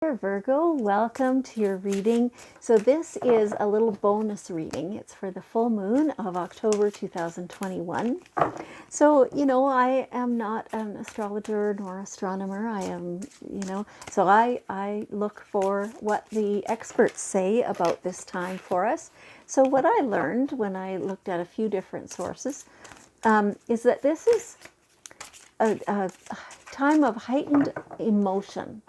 Dear Virgo, welcome to your reading. So this is a little bonus reading. It's for the full moon of October 2021. So, I am not an astrologer nor astronomer. I am, so I look for what the experts say about this time for us. So what I learned when I looked at a few different sources is that this is a time of heightened emotion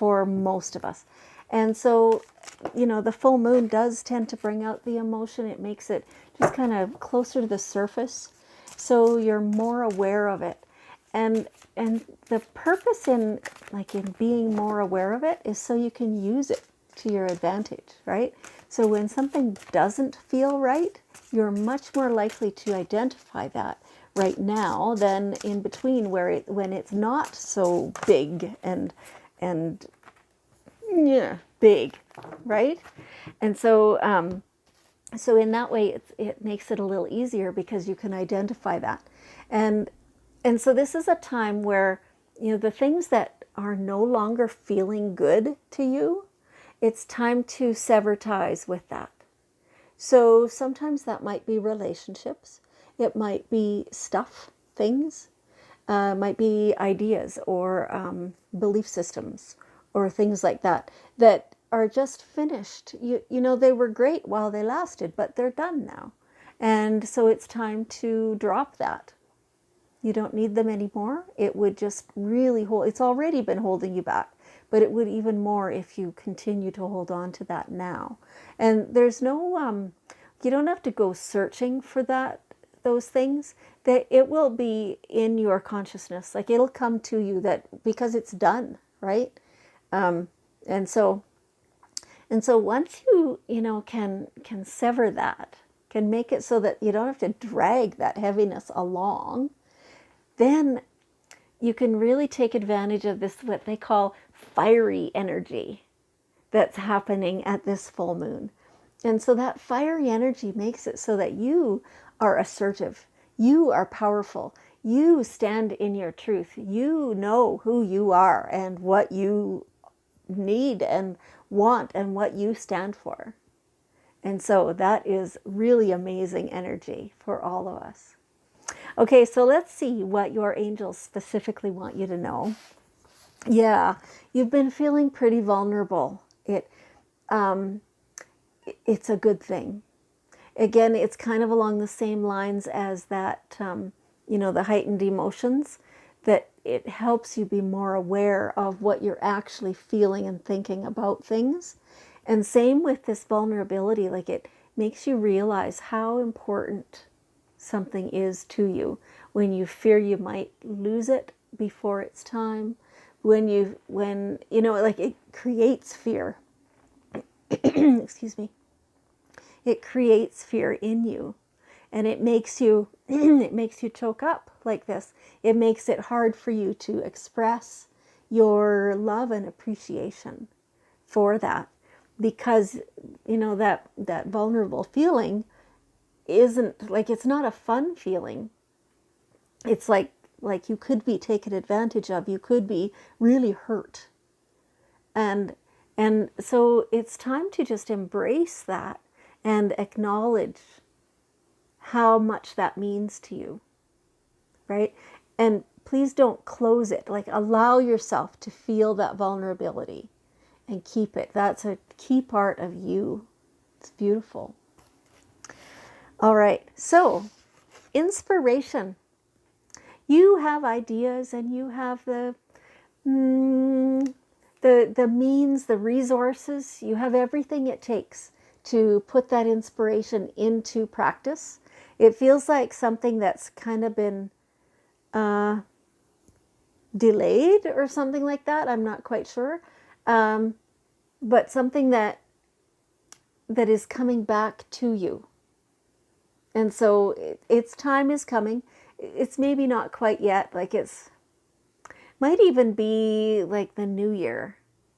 for most of us. And so, the full moon does tend to bring out the emotion. It makes it just kind of closer to the surface. So you're more aware of it. And the purpose in being more aware of it is so you can use it to your advantage, right? So when something doesn't feel right, you're much more likely to identify that right now than in between when it's not so big and yeah, big, right? And so so in that way it makes it a little easier because you can identify that. And so this is a time where the things that are no longer feeling good to you, it's time to sever ties with that. So sometimes that might be relationships, it might be stuff, things, might be ideas or belief systems or things like that that are just finished. They were great while they lasted, but they're done now. And so it's time to drop that. You don't need them anymore. It would just really it's already been holding you back, but it would even more if you continue to hold on to that now. And there's no, you don't have to go searching for those things. That it will be in your consciousness. Like it'll come to you that because it's done, right? And so once you can sever that, can make it so that you don't have to drag that heaviness along, then you can really take advantage of this, what they call fiery energy that's happening at this full moon. And so that fiery energy makes it so that you are assertive, you are powerful, you stand in your truth, you know who you are and what you need and want and what you stand for. And so that is really amazing energy for all of us. Okay, so let's see what your angels specifically want you to know. Yeah, you've been feeling pretty vulnerable. It's a good thing. Again, it's kind of along the same lines as that, the heightened emotions, that it helps you be more aware of what you're actually feeling and thinking about things. And same with this vulnerability, like it makes you realize how important something is to you when you fear you might lose it before it's time, when it creates fear. Excuse me. It creates fear in you, and it makes you it makes you choke up like this. It makes it hard for you to express your love and appreciation for that, because that vulnerable feeling isn't like, it's not a fun feeling. It's like you could be taken advantage of, you could be really hurt. And so it's time to just embrace that and acknowledge how much that means to you, right? And please don't close it. Like, allow yourself to feel that vulnerability and keep it. That's a key part of you. It's beautiful. All right, so inspiration. You have ideas and you have the means, the resources. You have everything it takes to put that inspiration into practice. It feels like something that's kind of been delayed or something like that. I'm not quite sure. But something that is coming back to you. And so its time is coming. It's maybe not quite yet. Like might even be like the new year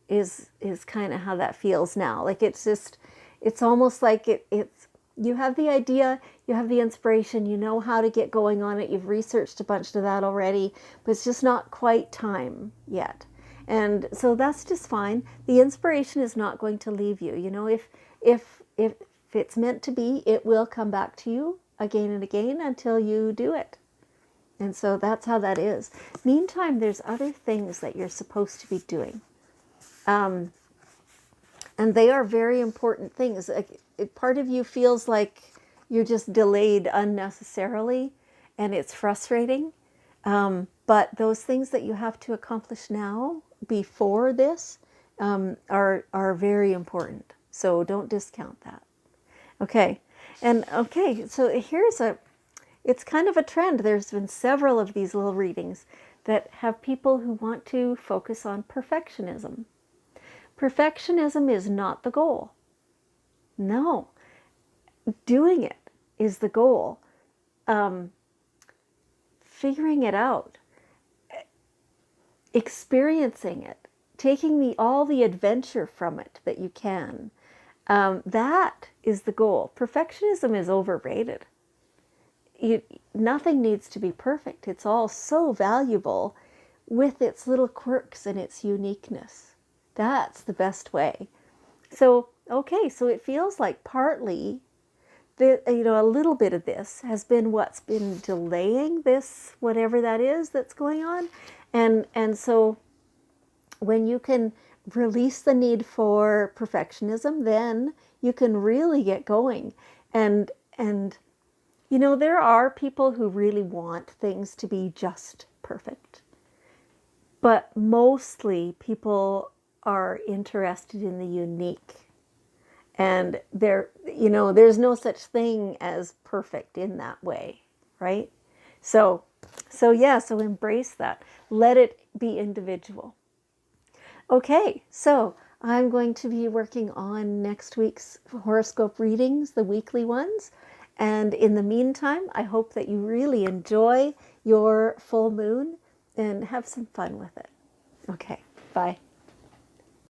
is kind of how that feels now. Like it's almost like it's you have the idea, you have the inspiration, you know how to get going on it, you've researched a bunch of that already, but it's just not quite time yet. And so that's just fine. The inspiration is not going to leave you. You know, if it's meant to be, it will come back to you again and again until you do it. And so that's how that is. Meantime, there's other things that you're supposed to be doing. And they are very important things. Part of you feels like you're just delayed unnecessarily, and it's frustrating. But those things that you have to accomplish now before this are very important. So don't discount that. Okay. And okay, so it's kind of a trend. There's been several of these little readings that have people who want to focus on perfectionism. Perfectionism is not the goal. No, doing it is the goal. Figuring it out, experiencing it, taking all the adventure from it that you can. That is the goal. Perfectionism is overrated. Nothing needs to be perfect. It's all so valuable with its little quirks and its uniqueness. That's the best way. So, okay, so it feels like partly, a little bit of this has been what's been delaying this, whatever that is that's going on. And so when you can release the need for perfectionism, then you can really get going. And there are people who really want things to be just perfect. But mostly people are interested in the unique. And there's no such thing as perfect in that way, right? So embrace that. Let it be individual. Okay, so I'm going to be working on next week's horoscope readings, the weekly ones. And in the meantime, I hope that you really enjoy your full moon and have some fun with it. Okay, bye.